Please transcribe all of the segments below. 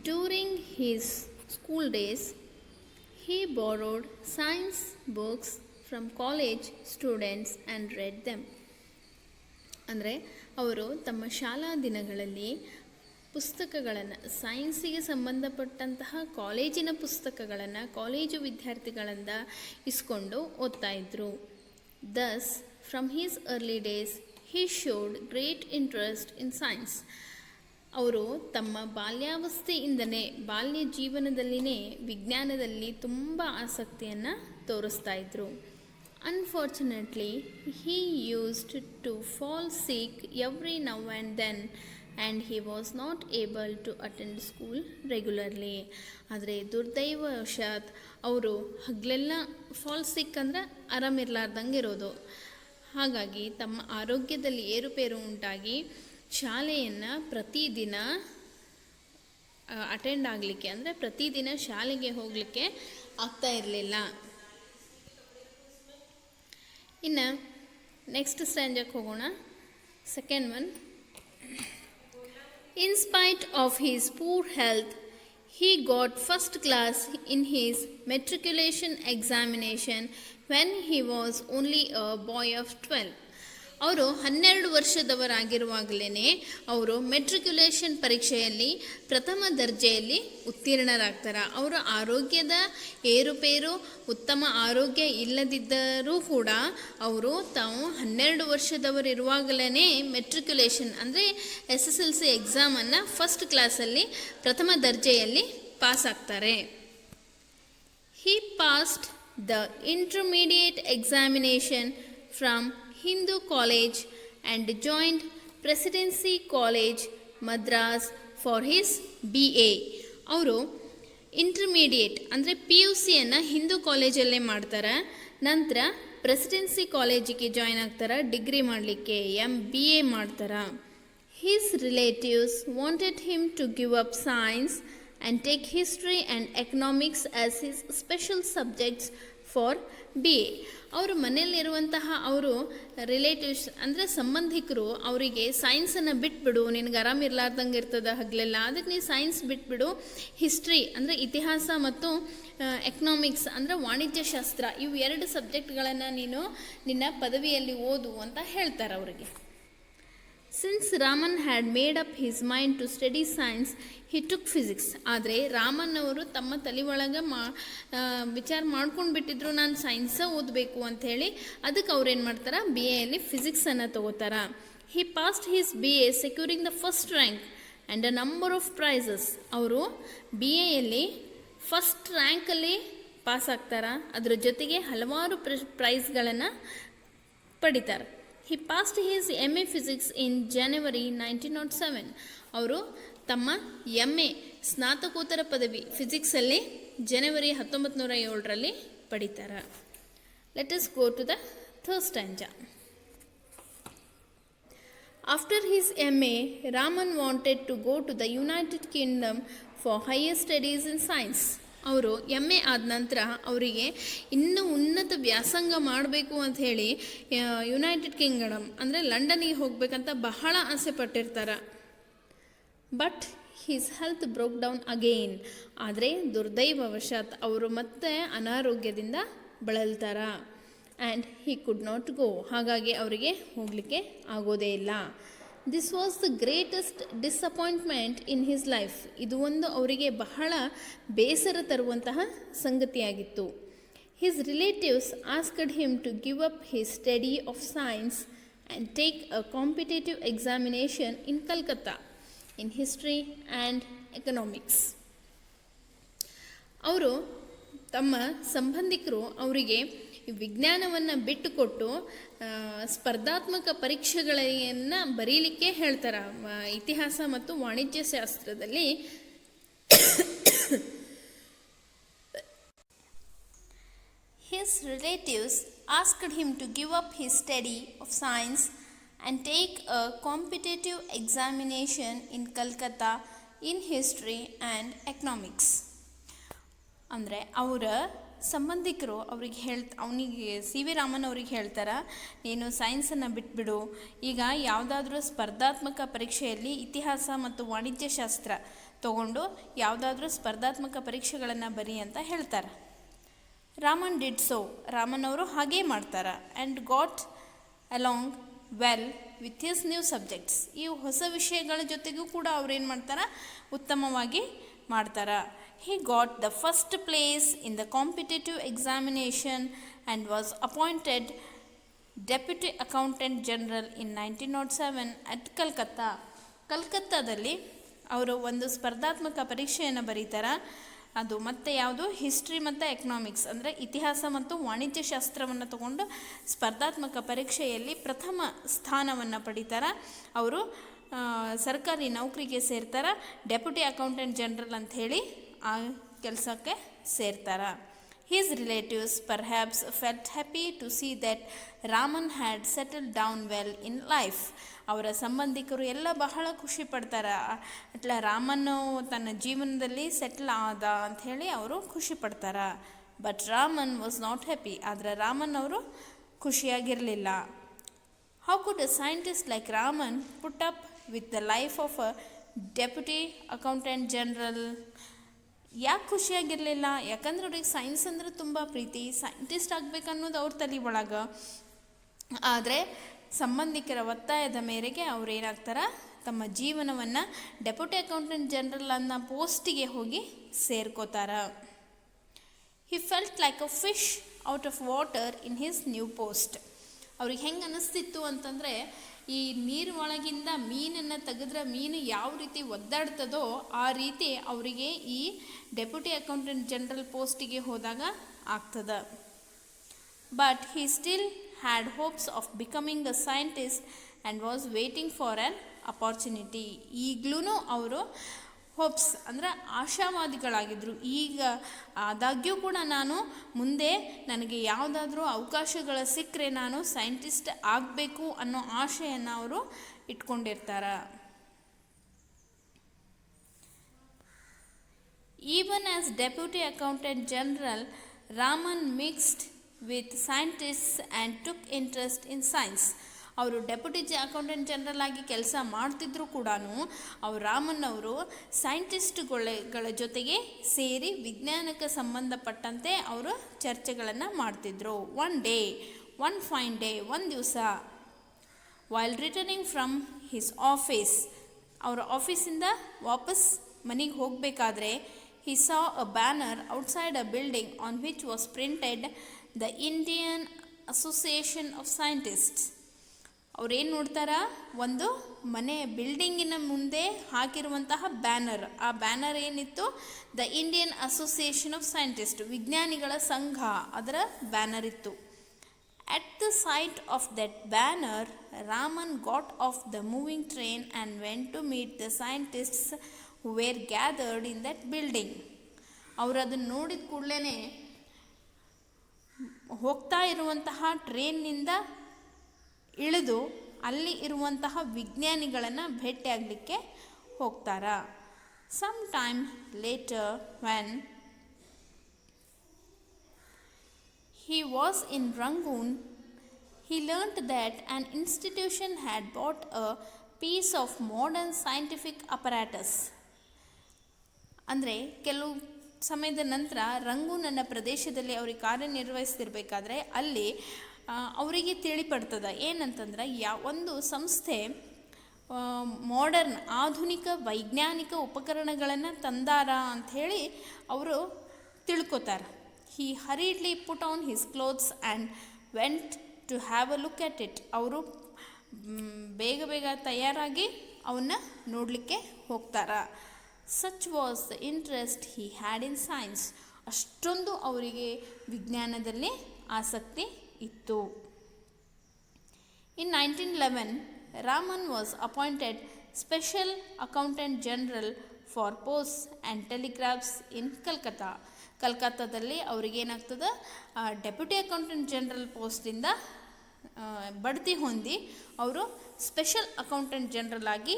During his school days, he borrowed science books from college students and read them. ಅಂದರೆ ಅವರು ತಮ್ಮ ಶಾಲಾ ದಿನಗಳಲ್ಲಿ ಪುಸ್ತಕಗಳನ್ನು, ಸೈನ್ಸಿಗೆ ಸಂಬಂಧಪಟ್ಟಂತಹ ಕಾಲೇಜಿನ ಪುಸ್ತಕಗಳನ್ನು ಕಾಲೇಜು ವಿದ್ಯಾರ್ಥಿಗಳಿಂದ ಇಸ್ಕೊಂಡು ಓದ್ತಾ ಇದ್ದರು. Thus, from his early days, he showed great interest in science. ಅವರು ತಮ್ಮ ಬಾಲ್ಯಾವಸ್ಥೆಯಿಂದನೇ, ಬಾಲ್ಯ ಜೀವನದಲ್ಲಿನೇ ವಿಜ್ಞಾನದಲ್ಲಿ ತುಂಬ ಆಸಕ್ತಿಯನ್ನು ತೋರಿಸ್ತಾ ಇದ್ದರು. Unfortunately, he used to fall sick every now and then and he was not able to attend school regularly. ಆದರೆ ದುರ್ದೈವವಶಾತ್ ಅವರು ಹಗಲೆಲ್ಲ ಫಾಲ್ ಸಿಕ್ ಅಂದರೆ ಆರಾಮಿರ್ಲಾರ್ದಂಗೆ ಇರೋದು. ಹಾಗಾಗಿ ತಮ್ಮ ಆರೋಗ್ಯದಲ್ಲಿ ಏರುಪೇರು ಉಂಟಾಗಿ ಶಾಲೆಯನ್ನು ಪ್ರತಿದಿನ ಅಟೆಂಡ್ ಆಗಲಿಕ್ಕೆ, ಅಂದರೆ ಪ್ರತಿದಿನ ಶಾಲೆಗೆ ಹೋಗಲಿಕ್ಕೆ ಆಗ್ತಾ ಇರಲಿಲ್ಲ. ಇನ್ನು ನೆಕ್ಸ್ಟ್ ಸ್ಟ್ಯಾಂಜಕ್ಕೆ ಹೋಗೋಣ. Second one. In spite of his poor health, he got first class in his matriculation examination when he was only a boy of 12. ಅವರು 12 ವರ್ಷದವರಾಗಿರುವಾಗಲೇ ಅವರು ಮೆಟ್ರಿಕ್ಯುಲೇಷನ್ ಪರೀಕ್ಷೆಯಲ್ಲಿ ಪ್ರಥಮ ದರ್ಜೆಯಲ್ಲಿ ಉತ್ತೀರ್ಣರಾಗ್ತಾರೆ. ಅವರ ಆರೋಗ್ಯದ ಏರುಪೇರು, ಉತ್ತಮ ಆರೋಗ್ಯ ಇಲ್ಲದಿದ್ದರೂ ಕೂಡ ಅವರು ತಾವು 12 ವರ್ಷದವರಿರುವಾಗಲೇ ಮೆಟ್ರಿಕ್ಯುಲೇಷನ್ ಅಂದರೆ SSLC ಎಕ್ಸಾಮನ್ನು ಫಸ್ಟ್ ಕ್ಲಾಸಲ್ಲಿ ಪ್ರಥಮ ದರ್ಜೆಯಲ್ಲಿ ಪಾಸ್ ಆಗ್ತಾರೆ. He passed the intermediate examination from Hindu College and joined Presidency College, Madras for his BA. ಅವರು ಇಂಟರ್ಮೀಡಿಯೇಟ್ ಅಂದರೆ PUCಯನ್ನು ಹಿಂದೂ ಕಾಲೇಜಲ್ಲೇ ಮಾಡ್ತಾರೆ. ನಂತರ ಪ್ರೆಸಿಡೆನ್ಸಿ ಕಾಲೇಜಿಗೆ ಜಾಯ್ನ್ ಆಗ್ತಾರೆ ಡಿಗ್ರಿ ಮಾಡಲಿಕ್ಕೆ, MBA ಮಾಡ್ತಾರೆ. His relatives wanted him to give up science and take history and economics as his special subjects for BA. ಅವರು ಮನೆಯಲ್ಲಿರುವಂತಹ ಅವರು ರಿಲೇಟಿವ್ಸ್ ಅಂದರೆ ಸಂಬಂಧಿಕರು ಅವರಿಗೆ ಸೈನ್ಸನ್ನು ಬಿಟ್ಬಿಡು, ನಿನಗೆ ಆರಾಮಿರ್ಲಾರ್ದಂಗೆ ಇರ್ತದೆ ಹಗಲೆಲ್ಲ, ಅದಕ್ಕೆ ನೀನು ಸೈನ್ಸ್ ಬಿಟ್ಬಿಡು, ಹಿಸ್ಟ್ರಿ ಅಂದರೆ ಇತಿಹಾಸ ಮತ್ತು ಎಕನಾಮಿಕ್ಸ್ ಅಂದರೆ ವಾಣಿಜ್ಯಶಾಸ್ತ್ರ, ಇವು 2 ಸಬ್ಜೆಕ್ಟ್ಗಳನ್ನು ನೀನು ನಿನ್ನ ಪದವಿಯಲ್ಲಿ ಓದು ಅಂತ ಹೇಳ್ತಾರೆ ಅವರಿಗೆ. Since Raman had made up his mind to study science, he took physics. ಆದರೆ ರಾಮನ್ ಅವರು ತಮ್ಮ ತಲೆ ಒಳಗೆ ವಿಚಾರ ಮಾಡ್ಕೊಂಡು ಬಿಟ್ಟಿದ್ರು, ನಾನು ಸೈನ್ಸ ಓದಬೇಕು ಅಂಥೇಳಿ. ಅದಕ್ಕೆ ಅವ್ರೇನು ಮಾಡ್ತಾರೆ, BAಯಲ್ಲಿ ಫಿಸಿಕ್ಸನ್ನು ತಗೋತಾರೆ. He passed his BA securing the first rank and a number of prizes. ಅವರು BAಯಲ್ಲಿ ಫಸ್ಟ್ ರ್ಯಾಂಕಲ್ಲಿ ಪಾಸ್ ಆಗ್ತಾರೆ, ಅದರ ಜೊತೆಗೆ ಹಲವಾರು ಪ್ರೈಸ್ಗಳನ್ನು ಪಡಿತಾರೆ. He passed his MA Physics in January 1907. ಅವರು ತಮ್ಮ MA ಸ್ನಾತಕೋತ್ತರ ಪದವಿ ಫಿಸಿಕ್ಸಲ್ಲಿ ಜನವರಿ 1907ರಲ್ಲಿ ಪಡಿತಾರೆ. Let us go to the third stanza. After his MA, Raman wanted to go to the United Kingdom for higher studies in science. ಅವರು MA ಆದ ನಂತರ ಅವರಿಗೆ ಇನ್ನೂ ಉನ್ನತ ವ್ಯಾಸಂಗ ಮಾಡಬೇಕು ಅಂಥೇಳಿ ಯುನೈಟೆಡ್ ಕಿಂಗ್ಡಮ್ ಅಂದರೆ ಲಂಡನ್ನಿಗೆ ಹೋಗಬೇಕಂತ ಬಹಳ ಆಸೆ ಪಟ್ಟಿರ್ತಾರೆ. But his health broke down again. ಆದರೆ ದುರ್ದೈವವಶಾತ್ ಅವರು ಮತ್ತೆ ಅನಾರೋಗ್ಯದಿಂದ ಬಳಲ್ತಾರೆ. And he could not go. ಹಾಗಾಗಿ ಅವರಿಗೆ ಹೋಗಲಿಕ್ಕೆ ಆಗೋದೇ ಇಲ್ಲ. This was the greatest disappointment in his life. ಇದು ಒಂದು ಅವರಿಗೆ ಬಹಳ ಬೇಸರ ತರುವಂತಹ ಸಂಗತಿಯಾಗಿತ್ತು. His relatives asked him to give up his study of science and take a competitive examination in Calcutta in history and economics. ಅವರು ತಮ್ಮ ಸಂಬಂಧಿಕರು ಅವರಿಗೆ ವಿಜ್ಞಾನವನ್ನು ಬಿಟ್ಟುಕೊಟ್ಟು ಸ್ಪರ್ಧಾತ್ಮಕ ಪರೀಕ್ಷೆಗಳನ್ನು ಬರೀಲಿಕ್ಕೆ ಹೇಳ್ತಾರೆ. ಇತಿಹಾಸ ಮತ್ತು ವಾಣಿಜ್ಯಶಾಸ್ತ್ರದಲ್ಲಿ His relatives asked him to give up his study of science and take a competitive examination in Calcutta in history and economics. ಅಂದರೆ ಅವರ ಸಂಬಂಧಿಕರು ಅವ್ರಿಗೆ ಅವನಿಗೆ CV ರಾಮನ್ ಅವ್ರಿಗೆ ಹೇಳ್ತಾರೆ, ನೀನು ಸೈನ್ಸನ್ನು ಬಿಟ್ಬಿಡು, ಈಗ ಯಾವುದಾದ್ರೂ ಸ್ಪರ್ಧಾತ್ಮಕ ಪರೀಕ್ಷೆಯಲ್ಲಿ ಇತಿಹಾಸ ಮತ್ತು ವಾಣಿಜ್ಯಶಾಸ್ತ್ರ ತಗೊಂಡು ಯಾವುದಾದ್ರೂ ಸ್ಪರ್ಧಾತ್ಮಕ ಪರೀಕ್ಷೆಗಳನ್ನು ಬರಿ ಅಂತ ಹೇಳ್ತಾರೆ. ರಾಮನ್ ಡಿಡ್ ಸೋ, ರಾಮನ್ ಅವರು ಹಾಗೇ ಮಾಡ್ತಾರೆ. And got along well with his new subjects, ಈ ಹೊಸ ವಿಷಯಗಳ ಜೊತೆಗೂ ಕೂಡ ಅವ್ರೇನು ಮಾಡ್ತಾರೆ, ಉತ್ತಮವಾಗಿ ಮಾಡ್ತಾರೆ. He got the first place in the competitive examination and was appointed Deputy Accountant General in 1907 at Calcutta. ಕಲ್ಕತ್ತಾದಲ್ಲಿ ಅವರು ಒಂದು ಸ್ಪರ್ಧಾತ್ಮಕ ಪರೀಕ್ಷೆಯನ್ನು ಬರೀತಾರೆ. ಅದು ಮತ್ತು ಯಾವುದು, ಹಿಸ್ಟ್ರಿ ಮತ್ತು ಎಕನಾಮಿಕ್ಸ್ ಅಂದರೆ ಇತಿಹಾಸ ಮತ್ತು ವಾಣಿಜ್ಯಶಾಸ್ತ್ರವನ್ನು ತಗೊಂಡು ಸ್ಪರ್ಧಾತ್ಮಕ ಪರೀಕ್ಷೆಯಲ್ಲಿ ಪ್ರಥಮ ಸ್ಥಾನವನ್ನು ಪಡಿತಾರೆ. ಅವರು ಸರ್ಕಾರಿ ನೌಕರಿಗೆ ಸೇರ್ತಾರೆ. ಡೆಪ್ಯೂಟಿ ಅಕೌಂಟೆಂಟ್ ಜನರಲ್ ಅಂಥೇಳಿ ಆ ಕೆಲಸಕ್ಕೆ ಸೇರ್ತಾರೆ. His relatives perhaps felt happy to see that Raman had settled down well in life. ಅವರ ಸಂಬಂಧಿಕರು ಎಲ್ಲ ಬಹಳ ಖುಷಿ ಪಡ್ತಾರೆ. ರಾಮನ್ನು ತನ್ನ ಜೀವನದಲ್ಲಿ ಸೆಟ್ಲ್ ಆದ ಅಂಥೇಳಿ ಅವರು ಖುಷಿ ಪಡ್ತಾರೆ. But Raman was not happy, ಆದರೆ ರಾಮನ್ ಅವರು ಖುಷಿಯಾಗಿರಲಿಲ್ಲ. How could a scientist like Raman put up with the life of a deputy accountant general? ಯಾಕೆ ಖುಷಿಯಾಗಿರಲಿಲ್ಲ? ಯಾಕಂದ್ರೆ ಅವ್ರಿಗೆ ಸೈನ್ಸ್ ಅಂದರೆ ತುಂಬ ಪ್ರೀತಿ, ಸೈಂಟಿಸ್ಟ್ ಆಗಬೇಕನ್ನೋದು ಅವ್ರ ತಲೆ ಒಳಗೆ. ಆದರೆ ಸಂಬಂಧಿಕರ ಒತ್ತಾಯದ ಮೇರೆಗೆ ಅವ್ರು ಏನಾಗ್ತಾರೆ, ತಮ್ಮ ಜೀವನವನ್ನು ಡೆಪ್ಯೂಟಿ ಅಕೌಂಟೆಂಟ್ ಜನರಲ್ ಅನ್ನೋ ಪೋಸ್ಟಿಗೆ ಹೋಗಿ ಸೇರ್ಕೋತಾರೆ. He felt like a fish out of water in his new post. ಅವ್ರಿಗೆ ಹೆಂಗೆ ಅನ್ನಿಸ್ತಿತ್ತು ಅಂತಂದರೆ, ಈ ನೀರು ಒಳಗಿಂದ ಮೀನನ್ನು ತೆಗೆದ್ರೆ ಮೀನು ಯಾವ ರೀತಿ ಒದ್ದಾಡ್ತದೋ ಆ ರೀತಿ ಅವರಿಗೆ ಈ ಡೆಪ್ಯೂಟಿ ಅಕೌಂಟೆಂಟ್ ಜನರಲ್ ಪೋಸ್ಟಿಗೆ ಹೋದಾಗ ಆಗ್ತದೆ. But he still had hopes of becoming a scientist and was waiting for an opportunity. ಈಗಲೂ ಅವರು ಹೋಪ್ಸ್ ಅಂದರೆ ಆಶಾವಾದಿಗಳಾಗಿದ್ದರು. ಈಗ ಆದಾಗ್ಯೂ ಕೂಡ ನಾನು ಮುಂದೆ ನನಗೆ ಯಾವುದಾದ್ರೂ ಅವಕಾಶಗಳು ಸಿಕ್ಕರೆ ನಾನು ಸೈಂಟಿಸ್ಟ್ ಆಗಬೇಕು ಅನ್ನೋ ಆಶೆಯನ್ನು ಅವರು ಇಟ್ಕೊಂಡಿರ್ತಾರೆ. Even as deputy accountant general, Raman mixed with scientists and took interest in science. ಅವರು ಡೆಪ್ಯೂಟಿ ಅಕೌಂಟೆಂಟ್ ಜನರಲ್ ಆಗಿ ಕೆಲಸ ಮಾಡ್ತಿದ್ರು ಕೂಡ ಅವ್ರು ರಾಮನ್ ಅವರು ಸೈಂಟಿಸ್ಟ್ಗಳ ಜೊತೆಗೆ ಸೇರಿ ವಿಜ್ಞಾನಕ್ಕೆ ಸಂಬಂಧಪಟ್ಟಂತೆ ಅವರು ಚರ್ಚೆಗಳನ್ನು ಮಾಡ್ತಿದ್ರು. ಒನ್ ಫೈನ್ ಡೇ, ಒಂದು ದಿವಸ, while returning from his office, ಅವರ ಆಫೀಸಿಂದ ವಾಪಸ್ ಮನೆಗೆ ಹೋಗಬೇಕಾದ್ರೆ, he saw a banner outside a building on which was printed the Indian Association of Scientists. ಅವ್ರೇನು ನೋಡ್ತಾರ, ಒಂದು ಮನೆ ಬಿಲ್ಡಿಂಗಿನ ಮುಂದೆ ಹಾಕಿರುವಂತಹ ಬ್ಯಾನರ್. ಆ ಬ್ಯಾನರ್ ಏನಿತ್ತು, the Indian association of scientist, ವಿಜ್ಞಾನಿಗಳ ಸಂಘ, ಅದರ ಬ್ಯಾನರ್ ಇತ್ತು. At the sight of that banner, Raman got off the moving train and went to meet the scientists who were gathered in that building. ಅವರು ಅದನ್ನು ನೋಡಿದ ಕೂಡಲೇ ಹೋಗ್ತಾ ಇರುವಂತಹ ಟ್ರೈನ್ನಿಂದ ಇಳಿದು ಅಲ್ಲಿ ಇರುವಂತಹ ವಿಜ್ಞಾನಿಗಳನ್ನು ಭೇಟಿಯಾಗಲಿಕ್ಕೆ ಹೋಗ್ತಾರ. Some time later when he was in Rangoon, he learnt that an institution had bought a piece of modern scientific apparatus. ಅಂದರೆ ಕೆಲವು ಸಮಯದ ನಂತರ ರಂಗೂನ್ ಅನ್ನೋ ಪ್ರದೇಶದಲ್ಲಿ ಅವ್ರಿಗೆ ಕಾರ್ಯನಿರ್ವಹಿಸ್ತಿರ್ಬೇಕಾದ್ರೆ ಅಲ್ಲಿ ಅವರಿಗೆ ತಿಳಿಪಡ್ತದೆ ಏನಂತಂದ್ರೆ, ಒಂದು ಸಂಸ್ಥೆ ಮಾಡರ್ನ್ ಆಧುನಿಕ ವೈಜ್ಞಾನಿಕ ಉಪಕರಣಗಳನ್ನು ತಂದಾರ ಅಂಥೇಳಿ ಅವರು ತಿಳ್ಕೊತಾರೆ. He hurriedly put on his clothes and went to have a look at it. ಅವರು ಬೇಗ ತಯಾರಾಗಿ ಅವನ್ನ ನೋಡಲಿಕ್ಕೆ ಹೋಗ್ತಾರ. Such was the interest he had in science. ಅಷ್ಟೊಂದು ಅವರಿಗೆ ವಿಜ್ಞಾನದಲ್ಲಿ ಆಸಕ್ತಿ ಇತ್ತು. In 1911, Raman was appointed Special Accountant General for Posts and Telegraphs in Calcutta. ಕಲ್ಕತ್ತಾದಲ್ಲಿ ಅವ್ರಿಗೇನಾಗ್ತದೆ, ಡೆಪ್ಯೂಟಿ ಅಕೌಂಟೆಂಟ್ ಜನರಲ್ ಪೋಸ್ಟಿಂದ ಬಡ್ತಿ ಹೊಂದಿ ಅವರು ಸ್ಪೆಷಲ್ ಅಕೌಂಟೆಂಟ್ ಜನರಲ್ ಆಗಿ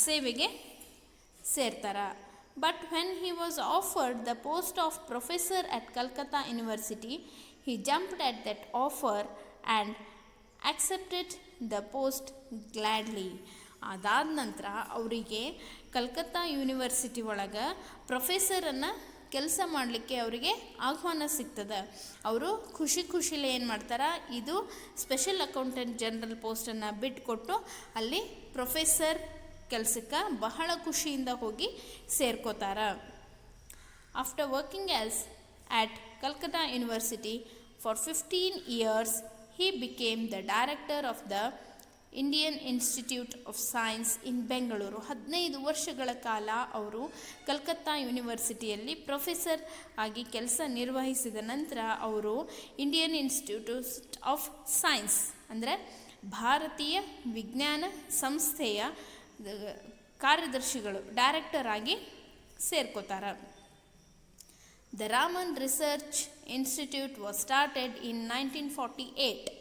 ಸೇವೆಗೆ ಸೇರ್ತಾರೆ. But when he was offered the post of professor at Calcutta university, he jumped at that offer and accepted the post gladly. ಅದಾದ ನಂತರ ಅವರಿಗೆ ಕಲ್ಕತ್ತಾ ಯೂನಿವರ್ಸಿಟಿ ಒಳಗೆ ಪ್ರೊಫೆಸರನ್ನು ಕೆಲಸ ಮಾಡಲಿಕ್ಕೆ ಅವರಿಗೆ ಆಹ್ವಾನ ಸಿಗ್ತದೆ. ಅವರು ಖುಷಿಲೇ ಏನು ಮಾಡ್ತಾರೆ, ಇದು ಸ್ಪೆಷಲ್ ಅಕೌಂಟೆಂಟ್ ಜನರಲ್ ಪೋಸ್ಟನ್ನು ಬಿಟ್ಟುಕೊಟ್ಟು ಅಲ್ಲಿ ಪ್ರೊಫೆಸರ್ ಕೆಲಸಕ್ಕೆ ಬಹಳ ಖುಷಿಯಿಂದ ಹೋಗಿ ಸೇರ್ಕೋತಾರೆ. After working at Calcutta University for 15 years, he became the director of the Indian Institute of Science in Bengaluru. 15 ವರ್ಷಗಳ ಕಾಲ ಅವರು ಕಲ್ಕತ್ತಾ ಯೂನಿವರ್ಸಿಟಿಯಲ್ಲಿ ಪ್ರೊಫೆಸರ್ ಆಗಿ ಕೆಲಸ ನಿರ್ವಹಿಸಿದ ನಂತರ ಅವರು ಇಂಡಿಯನ್ ಇನ್ಸ್ಟಿಟ್ಯೂಟ್ ಆಫ್ ಸೈನ್ಸ್ ಅಂದರೆ ಭಾರತೀಯ ವಿಜ್ಞಾನ ಸಂಸ್ಥೆಯ ಕಾರ್ಯದರ್ಶಿಗಳು ಡೈರೆಕ್ಟರ್ ಆಗಿ ಸೇರ್ಕೋತಾರೆ. The Raman Research Institute was started in 1948.